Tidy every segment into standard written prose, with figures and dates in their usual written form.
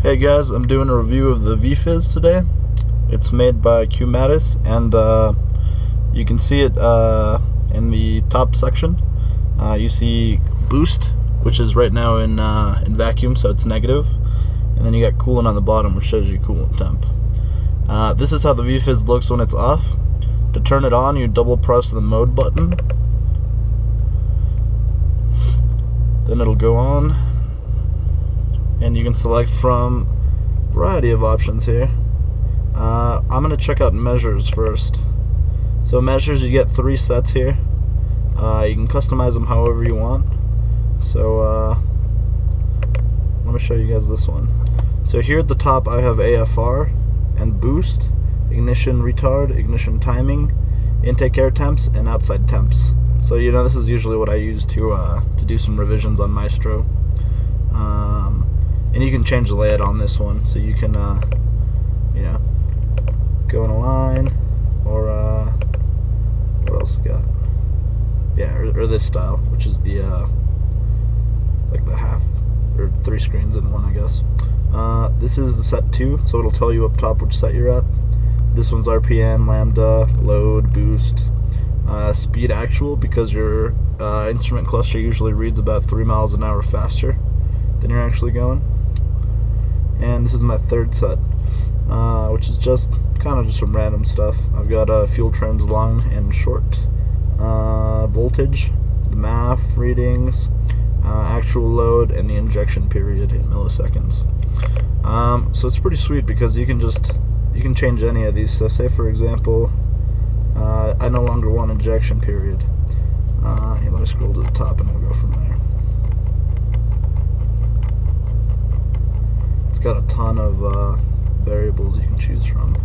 Hey guys, I'm doing a review of the VFIZ today. It's made by Qmatis, and you can see it in the top section. You see boost, which is right now in vacuum, so it's negative, and then you got coolant on the bottom, which shows you coolant temp. This is how the VFIZ looks when it's off. To turn it on, you double press the mode button, then it'll go on. And you can select from a variety of options here. I'm going to check out measures first. So measures, you get 3 sets here. You can customize them however you want. So let me show you guys this one. So here at the top I have AFR and boost, ignition retard, ignition timing, intake air temps, and outside temps. So this is usually what I use to do some revisions on Maestro. And you can change the layout on this one, so you can, go in a line, or what else we got? Yeah, or this style, which is the like the half or 3 screens in one, I guess. This is the set 2, so it'll tell you up top which set you're at. This one's RPM, lambda, load, boost, speed actual, because your instrument cluster usually reads about 3 miles an hour faster than you're actually going. And this is my 3rd set, which is just kind of just some random stuff. I've got fuel trims long and short, voltage, the MAF readings, actual load, and the injection period in milliseconds. So it's pretty sweet because you can change any of these. So say for example, I no longer want injection period. Let me scroll to the top and we'll go from there. It's got a ton of variables you can choose from.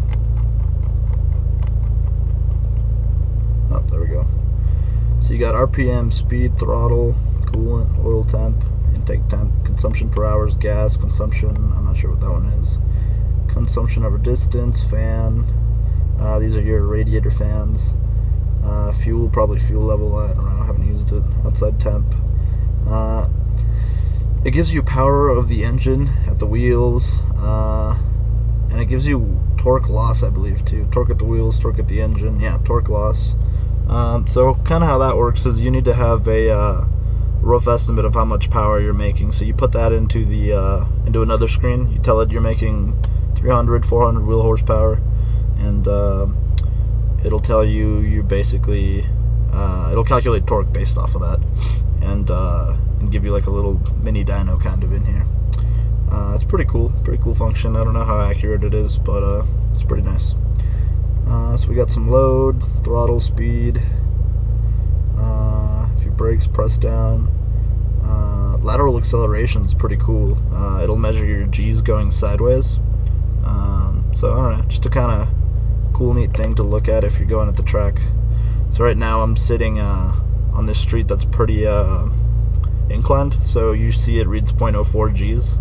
Oh, there we go. So you got RPM, speed, throttle, coolant, oil temp, intake temp, consumption per hours, gas consumption, I'm not sure what that one is, consumption over distance, fan, these are your radiator fans, fuel, probably fuel level, I don't know, I haven't used it, outside temp. It gives you power of the engine at the wheels, and it gives you torque loss, I believe, too. Torque at the wheels, torque at the engine, yeah, torque loss. So kind of how that works is you need to have a rough estimate of how much power you're making. So you put that into into another screen. You tell it you're making 300, 400 wheel horsepower, and it'll tell you basically it'll calculate torque based off of that, and give you like a little mini dyno kind of in here. It's pretty cool function. I don't know how accurate it is, but it's pretty nice. So we got some load, throttle, speed, if your brakes press down, lateral acceleration is pretty cool. It'll measure your G's going sideways. So I don't know, just a kind of cool, neat thing to look at if you're going at the track. So right now I'm sitting on this street that's pretty inclined, so you see it reads 0.04 G's.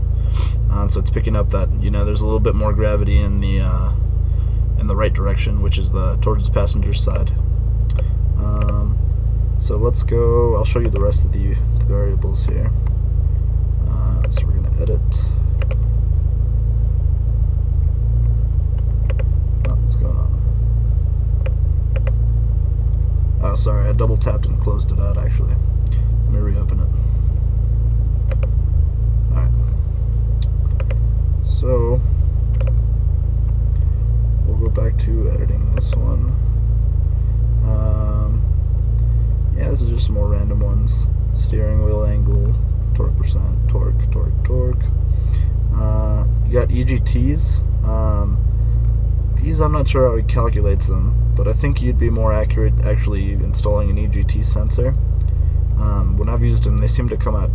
So it's picking up that there's a little bit more gravity in the right direction, which is towards the passenger side. So let's go. I'll show you the rest of the variables here. So we're gonna edit. Oh, what's going on? Oh, sorry, I double tapped and closed it out actually. Let me reopen it. So we'll go back to editing this one. Yeah, this is just some more random ones. Steering wheel angle, torque percent, torque. You got EGTs. These I'm not sure how he calculates them, but I think you'd be more accurate actually installing an EGT sensor. When I've used them, they seem to come out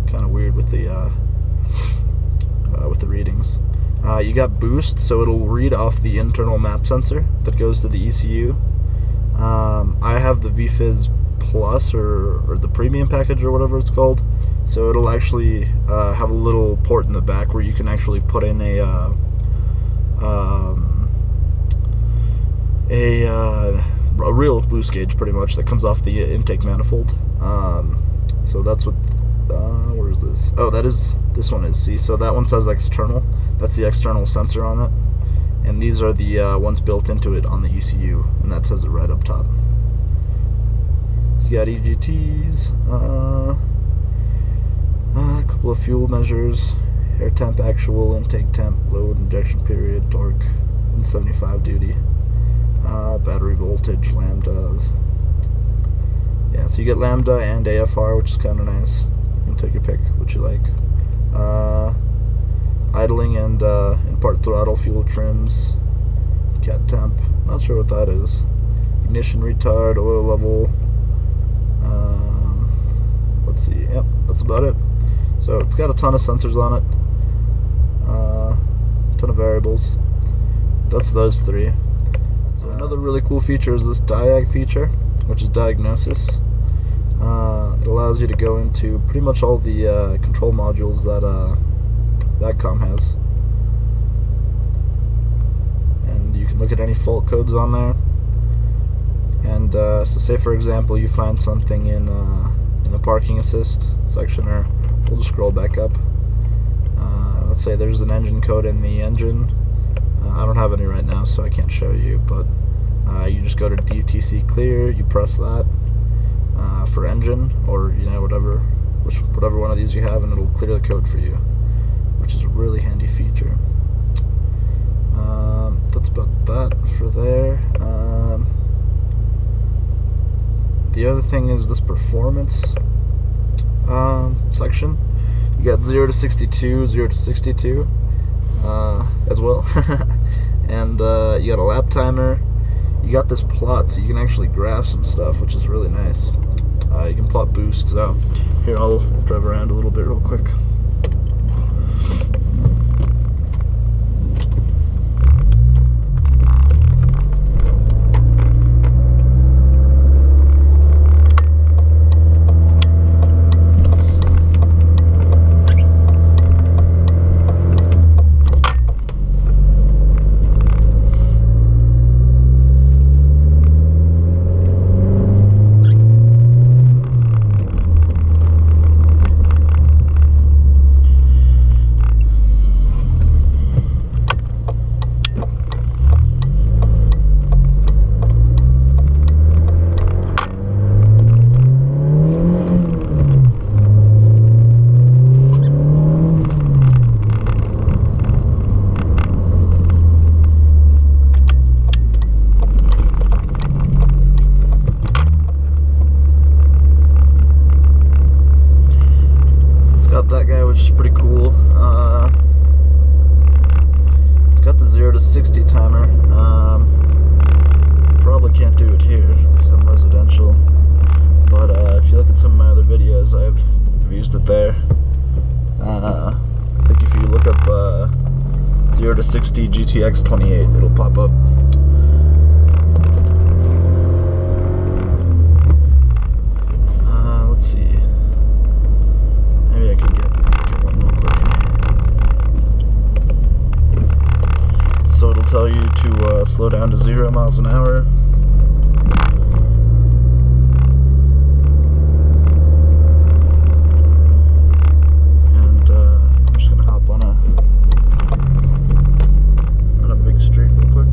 kind of weird with the readings. You got boost, so it'll read off the internal map sensor that goes to the ECU. I have the VFIZ Plus or the premium package or whatever it's called, so it'll actually have a little port in the back where you can actually put in a real boost gauge pretty much that comes off the intake manifold. So that's what where is this? Oh, this one is. See, so that one says external. That's the external sensor on it. And these are the ones built into it on the ECU, and that says it right up top. So you got EGTs, a couple of fuel measures, air temp actual, intake temp, load, injection period, torque, and 75 duty, battery voltage, lambdas. Yeah, so you get lambda and AFR, which is kind of nice. You can take your pick, what you like. Idling and in-part throttle, fuel trims, cat temp, not sure what that is. Ignition retard, oil level. Let's see, yep, that's about it. So it's got a ton of sensors on it, ton of variables. That's those three. So another really cool feature is this diag feature, which is diagnosis. It allows you to go into pretty much all the control modules that VACCOM has, and you can look at any fault codes on there. And so say for example you find something in the parking assist section, or we'll just scroll back up. Let's say there's an engine code in the engine. I don't have any right now, so I can't show you, but you just go to DTC clear, you press that for engine, or whatever one of these you have, and it'll clear the code for you, which is a really handy feature. That's about that for there. The other thing is this performance section. You got 0 to 62, 0 to 62 as well. And you got a lap timer. You got this plot, so you can actually graph some stuff, which is really nice. You can plot boosts. So here, I'll drive around a little bit real quick. That guy, which is pretty cool. It's got the 0 to 60 timer. Probably can't do it here because I'm residential, but if you look at some of my other videos, I've used it there. I think if you look up 0 to 60 GTX 28, it'll pop up. Let's see. Maybe I can get one real quick. So it'll tell you to slow down to 0 miles an hour. And I'm just gonna hop on a big street real quick.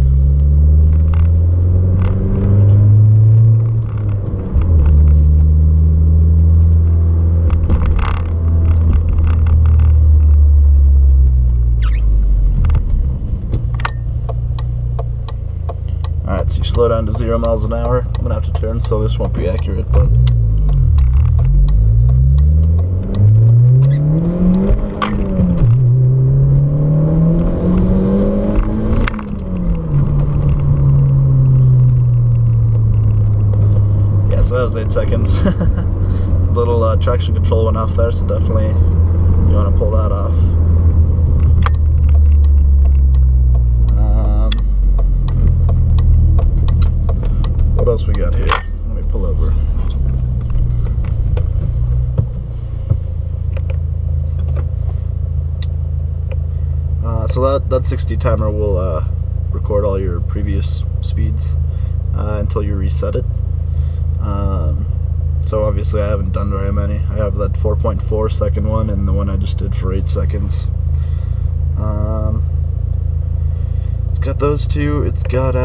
Alright, so you slow down to 0 miles an hour. I'm gonna have to turn, so this won't be accurate, but yeah, so that was 8 seconds. Little traction control went off there, so definitely you want to pull that off. What else we got here? Let me pull over. So that 60 timer will record all your previous speeds until you reset it. So obviously I haven't done very many. I have that 4.4 second one and the one I just did for 8 seconds. It's got those two. It's got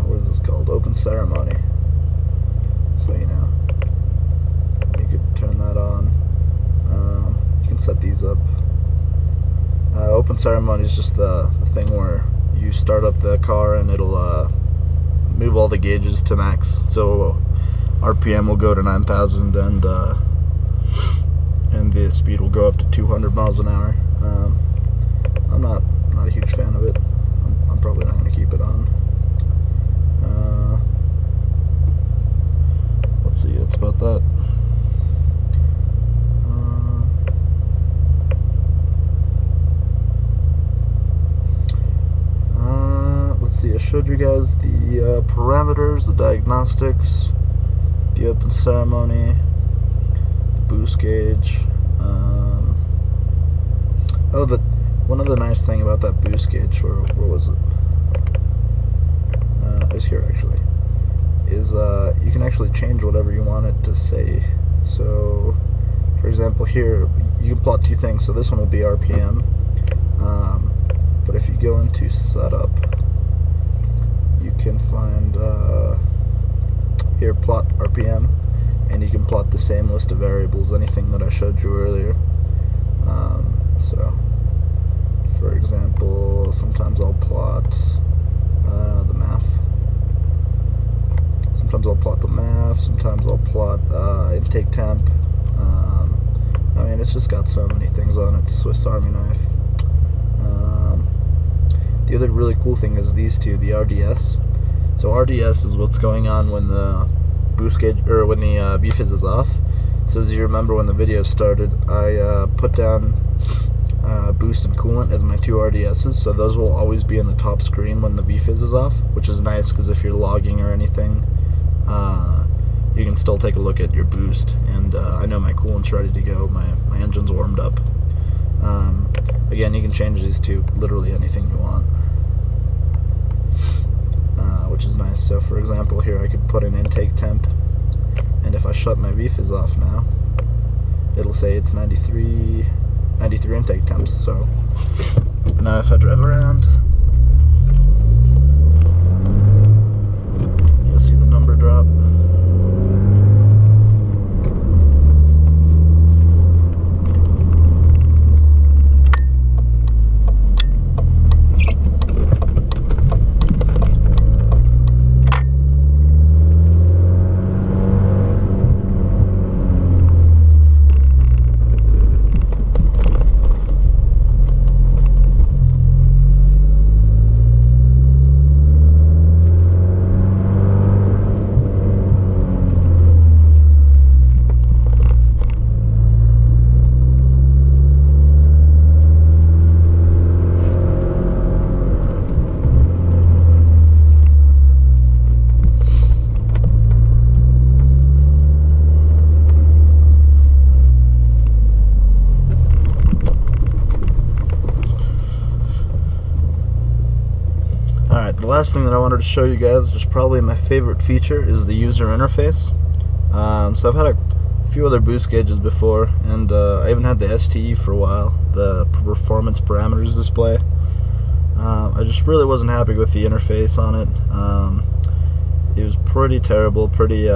what is this called? Open ceremony. So you know, you could turn that on. You can set these up. Open ceremony is just the thing where you start up the car and it'll move all the gauges to max. So RPM will go to 9,000 and the speed will go up to 200 miles an hour. I'm not a huge fan of it. I'm probably not going to keep it on. Let's see, that's about that. Let's see, I showed you guys the parameters, the diagnostics, the open ceremony, the boost gauge. One other nice thing about that boost gauge, where was it? It was here actually. Is you can actually change whatever you want it to say. So, for example, here you can plot two things. So this one will be RPM, but if you go into setup, you can find here plot RPM, and you can plot the same list of variables, anything that I showed you earlier. So, for example, sometimes I'll plot the math. Sometimes I'll plot the math. Sometimes I'll plot intake temp. I mean, it's just got so many things on it. Swiss Army knife. The other really cool thing is these two, the RDS. So RDS is what's going on when the boost gauge, or when the VFIZ is off. So as you remember when the video started, I put down boost and coolant as my two RDSs, so those will always be in the top screen when the VFIZ is off, which is nice because if you're logging or anything, you can still take a look at your boost, and I know my coolant's ready to go, my engine's warmed up. Again, you can change these to literally anything you want, which is nice. So for example, here I could put an intake temp, and if I shut my VFIZ off now, it'll say it's 93 intake temps. So now if I drive around, you'll see the number drop. The last thing that I wanted to show you guys, which is probably my favorite feature, is the user interface. So I've had a few other boost gauges before, and I even had the STE for a while, the performance parameters display. I just really wasn't happy with the interface on it. It was pretty terrible, pretty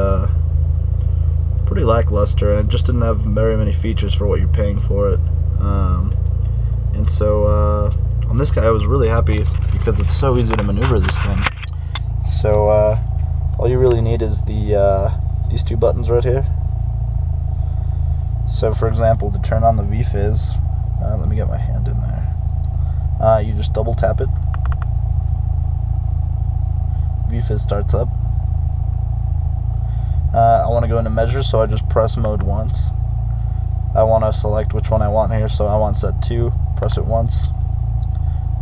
lackluster, and it just didn't have very many features for what you're paying for it. And so on this guy I was really happy because it's so easy to maneuver this thing. So all you really need is these two buttons right here. So for example, to turn on the VFIZ, let me get my hand in there. You just double tap it. VFIZ starts up. I want to go into measures, so I just press mode once. I want to select which one I want here, so I want set 2, press it once.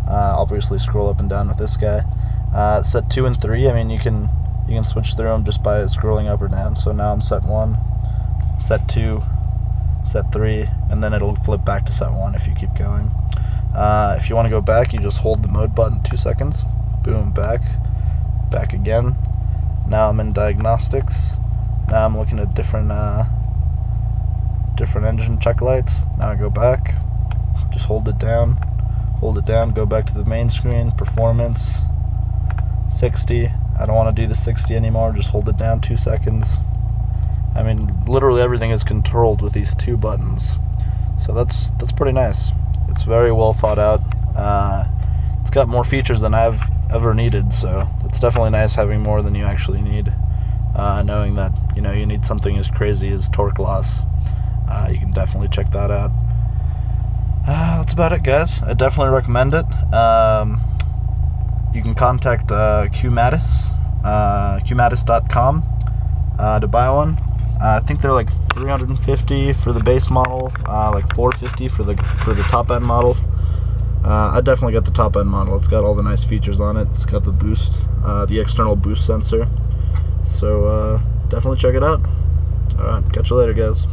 Obviously scroll up and down with this guy. Set 2 and 3, I mean you can switch through them just by scrolling up or down. So now I'm set 1, set 2, set 3, and then it'll flip back to set 1 if you keep going. If you want to go back, you just hold the mode button 2 seconds, boom, back again, Now I'm in diagnostics. Now I'm looking at different engine check lights. Now I go back, just hold it down, go back to the main screen, performance, 60. I don't want to do the 60 anymore, just hold it down 2 seconds. I mean, literally everything is controlled with these 2 buttons. So that's pretty nice. It's very well thought out. It's got more features than I've ever needed, so it's definitely nice having more than you actually need. Knowing that, you know, you need something as crazy as torque loss. You can definitely check that out. That's about it, guys. I definitely recommend it. You can contact Qmatis, Qmatis.com to buy one. I think they're like $350 for the base model, like $450 for the top end model. I definitely got the top end model. It's got all the nice features on it. It's got the boost, the external boost sensor. So definitely check it out. Alright, catch you later, guys.